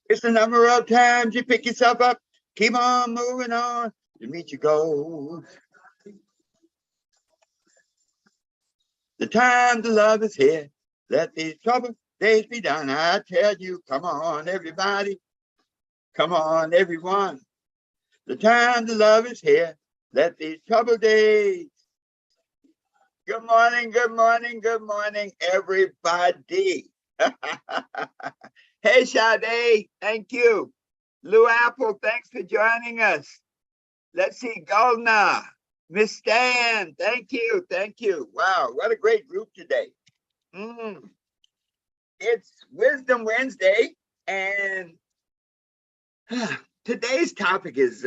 It's the number of times you pick yourself up, keep on moving on to meet your goals. The time to love is here. Let these troubled days be done. I tell you, come on, everybody. Come on, everyone. The time to love is here. Let these troubled days. Good morning, good morning, good morning, everybody. Hey, Sade, thank you. Lou Apple, thanks for joining us. Let's see, Goldna, Miss Stan, thank you, thank you. Wow, what a great group today. It's Wisdom Wednesday, and today's topic is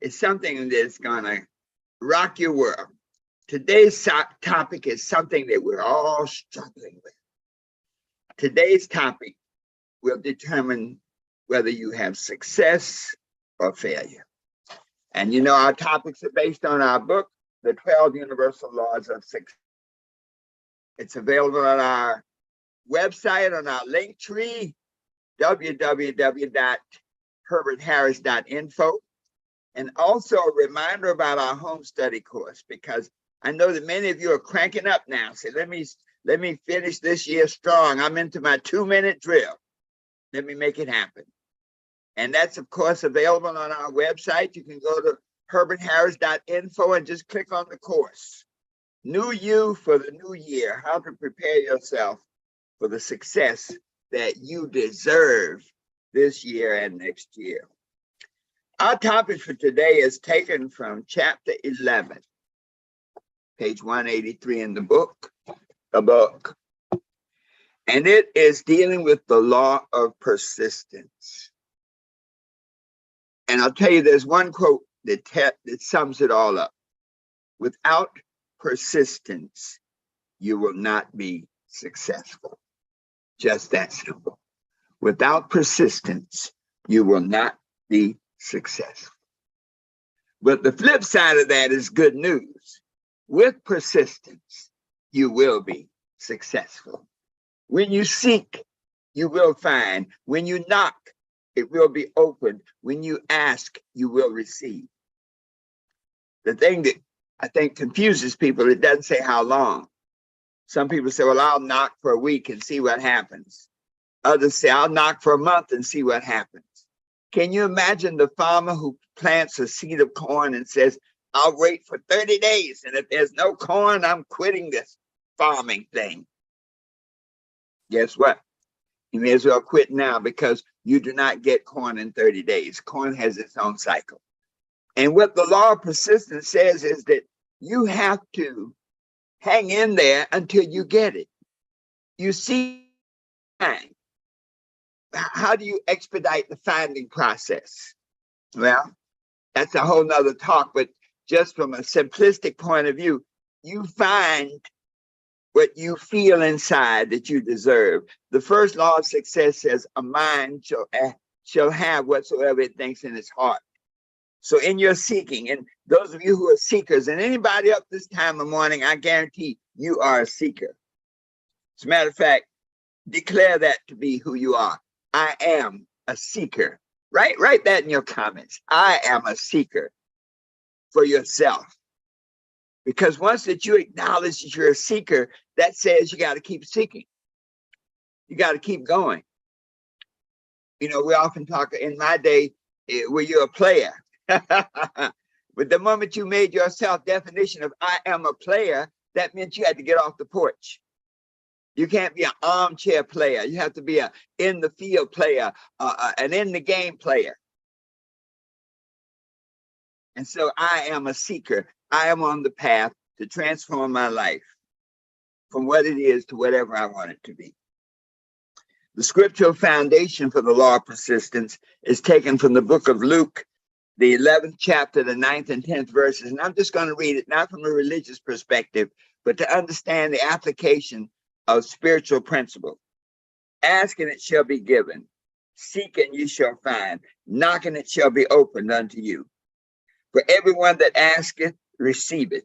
it's something that's gonna rock your world. Today's topic is something that we're all struggling with. Today's topic will determine whether you have success or failure. And you know, our topics are based on our book, The 12 Universal Laws of Success. It's available on our website, on our link tree, www.herbertharris.info. And also a reminder about our home study course, because I know that many of you are cranking up now. Say, let me finish this year strong. I'm into my 2-minute drill. Let me make it happen. And that's, of course, available on our website. You can go to herbertharris.info and just click on the course. New You for the New Year, how to prepare yourself for the success that you deserve this year and next year. Our topic for today is taken from chapter 11, page 183 in the book. And it is dealing with the law of persistence. And I'll tell you, there's one quote that sums it all up. Without persistence, you will not be successful. Just that simple. Without persistence, you will not be successful. But the flip side of that is good news. With persistence, you will be successful. When you seek, you will find. When you knock, it will be opened. When you ask, you will receive. The thing that I think confuses people, it doesn't say how long. Some people say, well, I'll knock for a week and see what happens. Others say, I'll knock for a month and see what happens. Can you imagine the farmer who plants a seed of corn and says, I'll wait for 30 days, and if there's no corn, I'm quitting this farming thing? Guess what? You may as well quit now, because you do not get corn in 30 days. Corn has its own cycle. And what the law of persistence says is that you have to hang in there until you get it. You see, how do you expedite the finding process? Well, that's a whole nother talk, but just from a simplistic point of view, you find what you feel inside that you deserve. The first law of success says a mind shall have whatsoever it thinks in its heart. So in your seeking, and those of you who are seekers, and anybody up this time of morning, I guarantee you are a seeker. As a matter of fact, declare that to be who you are. I am a seeker. Write that in your comments. I am a seeker for yourself. Because once that you acknowledge that you're a seeker, that says you got to keep seeking. You got to keep going. You know, we often talk, in my day, were you a player? But the moment you made your self-definition of I am a player, that meant you had to get off the porch. You can't be an armchair player. You have to be an in the field player, an in the game player. And so I am a seeker. I am on the path to transform my life from what it is to whatever I want it to be. The scriptural foundation for the law of persistence is taken from the book of Luke, the 11th chapter, the 9th and 10th verses. And I'm just going to read it, not from a religious perspective, but to understand the application of spiritual principle. Ask and it shall be given. Seek and you shall find. Knock and it shall be opened unto you. For everyone that asketh, receiveth.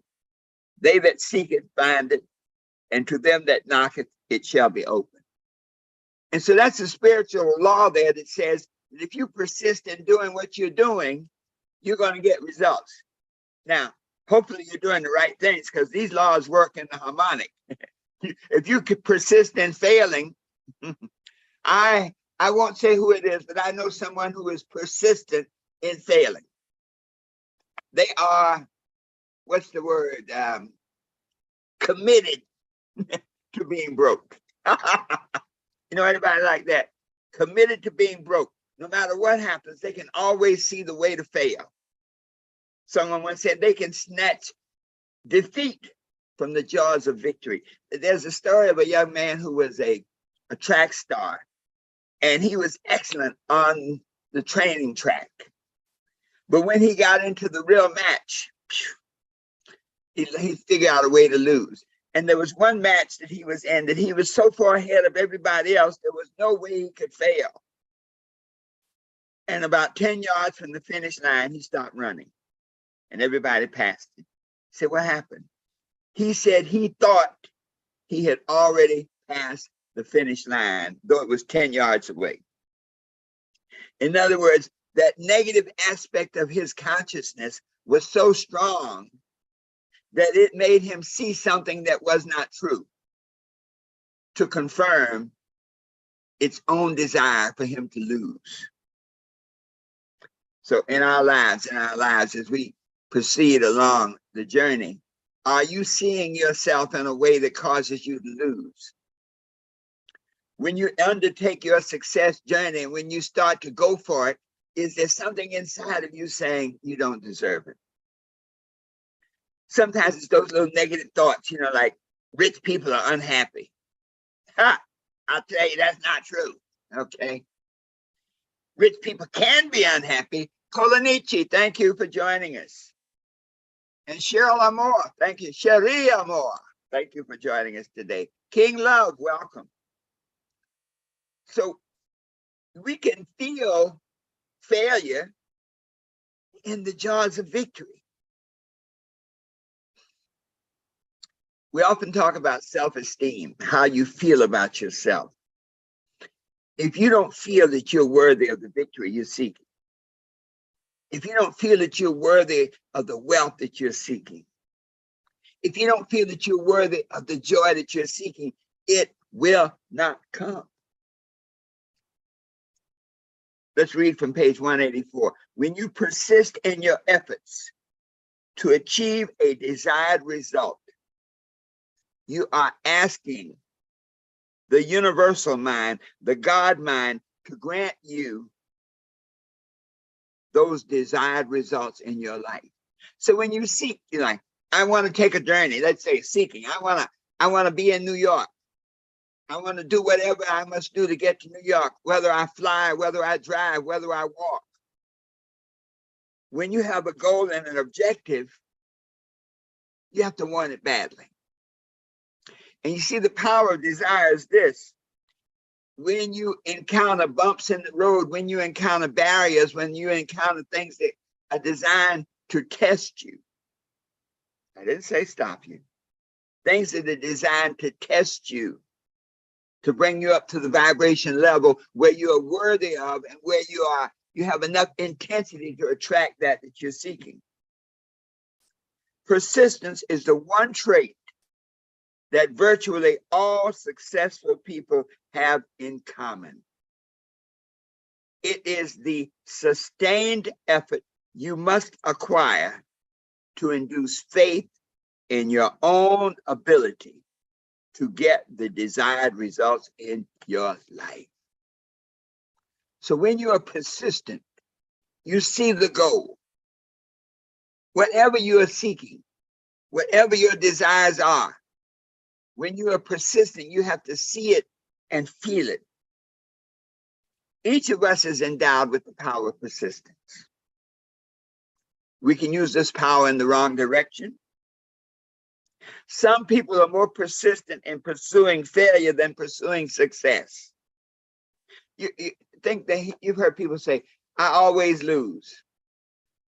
They that seek it, find it. And to them that knocketh, it shall be opened. And so that's a spiritual law there that says that if you persist in doing what you're doing, you're going to get results. Now, hopefully you're doing the right things, because these laws work in the harmonic. If you could persist in failing, I won't say who it is, but I know someone who is persistent in failing. They are, what's the word? Committed to being broke. You know anybody like that? Committed to being broke. No matter what happens, they can always see the way to fail. Someone once said they can snatch defeat from the jaws of victory. There's a story of a young man who was a track star, and he was excellent on the training track. But when he got into the real match, he figured out a way to lose. And there was one match that he was in that he was so far ahead of everybody else, there was no way he could fail. And about 10 yards from the finish line, he stopped running. And everybody passed him. He said, what happened? He said he thought he had already passed the finish line, though it was 10 yards away. In other words, that negative aspect of his consciousness was so strong that it made him see something that was not true, to confirm its own desire for him to lose. So in our lives, as we proceed along the journey, are you seeing yourself in a way that causes you to lose? When you undertake your success journey, when you start to go for it, is there something inside of you saying you don't deserve it? Sometimes it's those little negative thoughts, like rich people are unhappy. Ha! I'll tell you, that's not true. Okay. Rich people can be unhappy. Kolonichi, thank you for joining us. And Cheryl Amore, thank you. Cherie Amore, thank you for joining us today. King Love, welcome. So we can feel failure in the jaws of victory. We often talk about self-esteem, how you feel about yourself. If you don't feel that you're worthy of the victory you're seeking, if you don't feel that you're worthy of the wealth that you're seeking, if you don't feel that you're worthy of the joy that you're seeking, it will not come. Let's read from page 184. When you persist in your efforts to achieve a desired result, you are asking the universal mind, the God mind, to grant you those desired results in your life. So when you seek, you're like, I want to take a journey. Let's say seeking. I want to be in New York. I want to do whatever I must do to get to New York, whether I fly, whether I drive, whether I walk. When you have a goal and an objective, you have to want it badly. And you see, the power of desire is this. When you encounter bumps in the road, when you encounter barriers, when you encounter things that are designed to test you, I didn't say stop you, things that are designed to test you, to bring you up to the vibration level where you are worthy of and where you have enough intensity to attract that you're seeking. Persistence is the one trait that virtually all successful people have in common. It is the sustained effort you must acquire to induce faith in your own ability to get the desired results in your life. So when you are persistent, you see the goal. Whatever you are seeking, whatever your desires are, when you are persistent, you have to see it and feel it. Each of us is endowed with the power of persistence. We can use this power in the wrong direction. Some people are more persistent in pursuing failure than pursuing success. You think that you've heard people say, I always lose.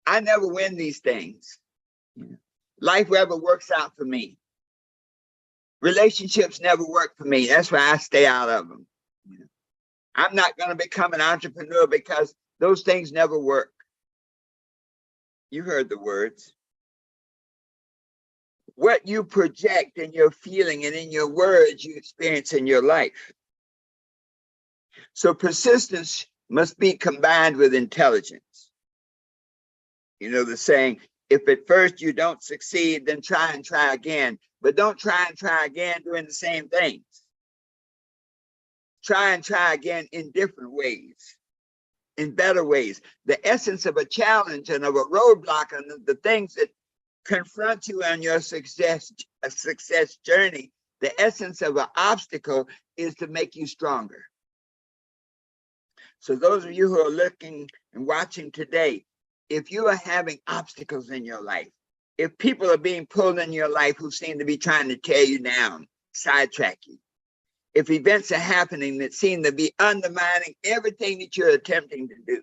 I never win these things. Life never works out for me. Relationships never work for me. That's why I stay out of them. I'm not going to become an entrepreneur because those things never work. You heard the words. What you project in your feeling and in your words, you experience in your life. So persistence must be combined with intelligence. You know the saying, if at first you don't succeed, then try and try again. But don't try and try again doing the same things. Try and try again in different ways, in better ways. The essence of a challenge and of a roadblock and the things that confront you on your success journey, the essence of an obstacle is to make you stronger. So those of you who are looking and watching today, if you are having obstacles in your life, if people are being pulled in your life who seem to be trying to tear you down, sidetrack you, if events are happening that seem to be undermining everything that you're attempting to do,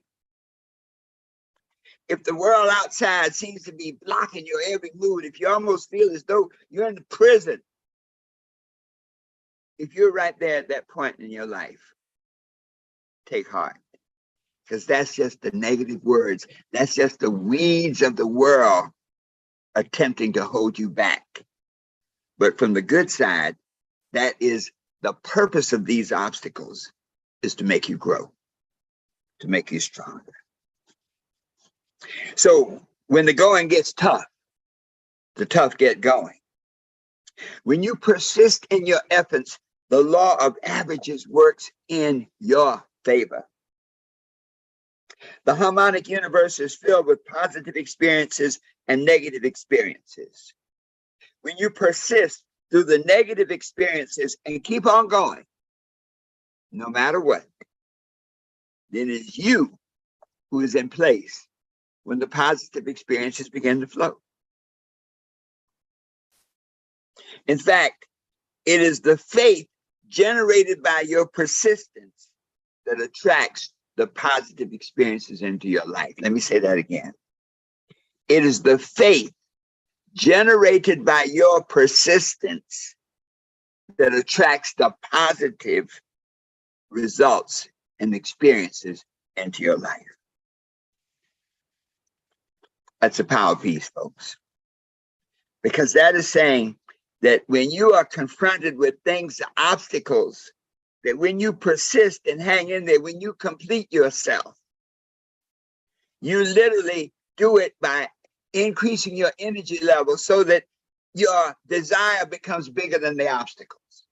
if the world outside seems to be blocking your every move, if you almost feel as though you're in the prison, if you're right there at that point in your life, take heart, because that's just the negative words. That's just the weeds of the world attempting to hold you back. But from the good side, that is the purpose of these obstacles, is to make you grow, to make you stronger. So when the going gets tough, the tough get going. When you persist in your efforts, the law of averages works in your favor. The harmonic universe is filled with positive experiences and negative experiences. When you persist through the negative experiences and keep on going, no matter what, then it's you who is in place when the positive experiences begin to flow. In fact, it is the faith generated by your persistence that attracts the positive experiences into your life. Let me say that again. It is the faith generated by your persistence that attracts the positive results and experiences into your life. That's a power piece, folks. Because that is saying that when you are confronted with things, obstacles, that when you persist and hang in there, when you complete yourself, you literally do it by increasing your energy level so that your desire becomes bigger than the obstacles.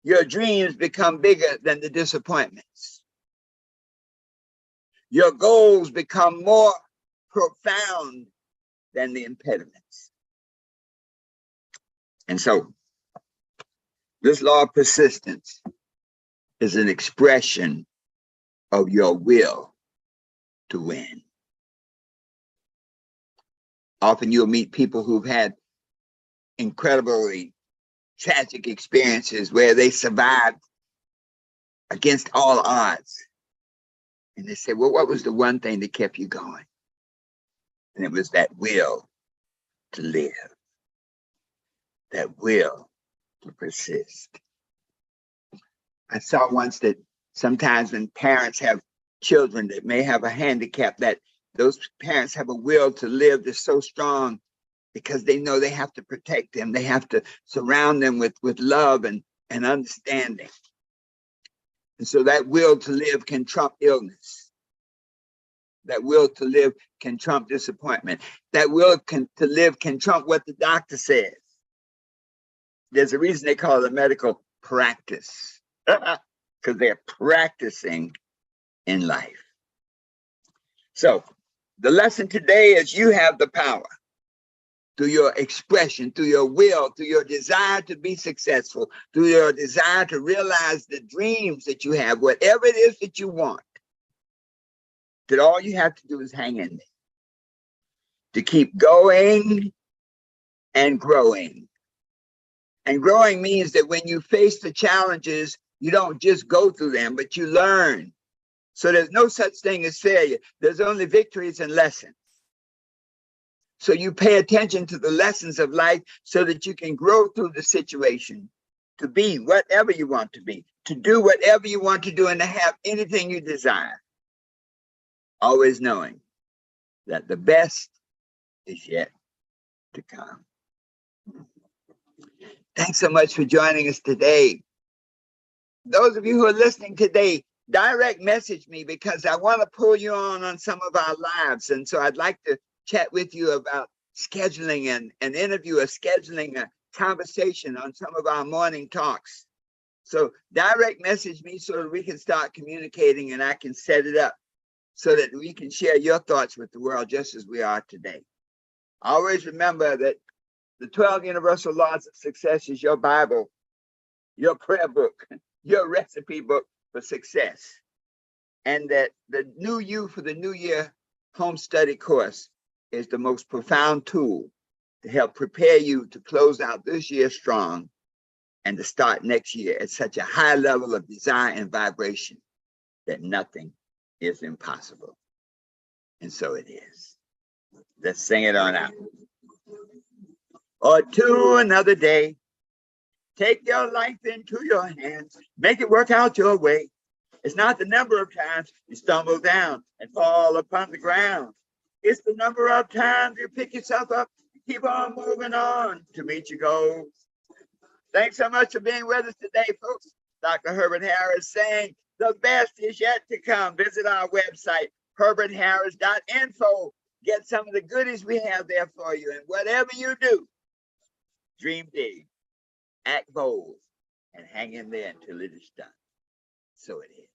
Your dreams become bigger than the disappointments. Your goals become more profound than the impediments. And so, this law of persistence is an expression of your will to win. Often you'll meet people who've had incredibly tragic experiences where they survived against all odds. And they say, well, what was the one thing that kept you going? And it was that will to live, that will to persist. I saw once that sometimes when parents have children that may have a handicap, that those parents have a will to live that's so strong because they know they have to protect them. They have to surround them with love and understanding. And so that will to live can trump illness. That will to live can trump disappointment. That will to live can trump what the doctor says. There's a reason they call it a medical practice, because they're practicing in life. So the lesson today is you have the power through your expression, through your will, through your desire to be successful, through your desire to realize the dreams that you have, whatever it is that you want, that all you have to do is hang in there, to keep going and growing. And growing means that when you face the challenges, you don't just go through them, but you learn. So there's no such thing as failure. There's only victories and lessons. So you pay attention to the lessons of life so that you can grow through the situation to be whatever you want to be, to do whatever you want to do, and to have anything you desire. Always knowing that the best is yet to come. Thanks so much for joining us today. Those of you who are listening today, direct message me, because I want to pull you on some of our lives. And so I'd like to chat with you about scheduling an interview, or scheduling a conversation on some of our morning talks. So direct message me so that we can start communicating, and I can set it up so that we can share your thoughts with the world just as we are today. Always remember that the 12 Universal Laws of Success is your Bible, your prayer book, your recipe book for success. And that the New You for the New Year home study course is the most profound tool to help prepare you to close out this year strong and to start next year at such a high level of desire and vibration that nothing is impossible. And so it is. Let's sing it on out. Or to another day, take your life into your hands, make it work out your way. It's not the number of times you stumble down and fall upon the ground. It's the number of times you pick yourself up and keep on moving on to meet your goals. Thanks so much for being with us today, folks. Dr. Herbert Harris saying the best is yet to come. Visit our website, herbertharris.info. Get some of the goodies we have there for you. And whatever you do, dream big, act bold, and hang in there until it is done. So it is.